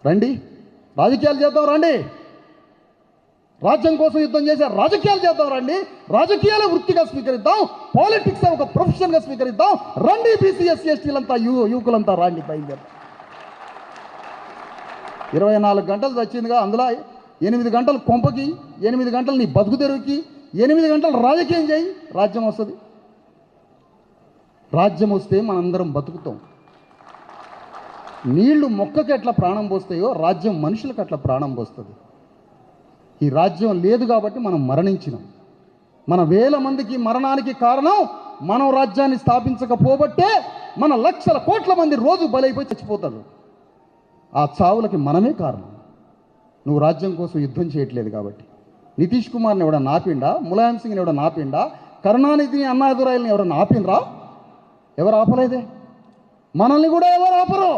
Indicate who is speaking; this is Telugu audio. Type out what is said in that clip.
Speaker 1: రండి, రాజకీయాలు చేద్దాం రండి. రాజ్యం కోసం యుద్ధం చేసే రాజకీయాలు చేద్దాం రండి. రాజకీయాల వృత్తిగా స్వీకరిద్దాం, పాలిటిక్స్ ఒక ప్రొఫెషన్గా స్వీకరిద్దాం. రండి బీసీ ఎస్సీ ఎస్టీలంతా యువకులంతా రండి, బయలుదేరుతాం. 24 గంటలు వచ్చిందిగా, అందులో 8 గంటలు కొంపకి, 8 గంటలు నీ బతుకు తెరువుకి, 8 గంటలు రాజకీయం చేయి, రాజ్యం వస్తుంది. రాజ్యం వస్తే మనందరం బతుకుతాం. నీళ్లు మొక్కకి ఎట్లా ప్రాణం పోస్తాయో రాజ్యం మనుషులకు అట్లా ప్రాణం పోస్తుంది. ఈ రాజ్యం లేదు కాబట్టి మనం మరణించినాం. మన వేల మందికి మరణానికి కారణం మనం రాజ్యాన్ని స్థాపించకపోబట్టే మన లక్షల కోట్ల మంది రోజు బలైపోయి చచ్చిపోతారు. ఆ చావులకి మనమే కారణం. నువ్వు రాజ్యం కోసం యుద్ధం చేయట్లేదు కాబట్టి. నితీష్ కుమార్ని ఎవడన్నా ఆపిండా? ములాయం సింగ్ని ఎవడన్నా ఆపిండా? కరుణానిధిని, అన్నాదురాయల్ని ఎవరన్నా ఆపినరా? ఎవరు ఆపలేదే. మనల్ని కూడా ఎవరు ఆపరు.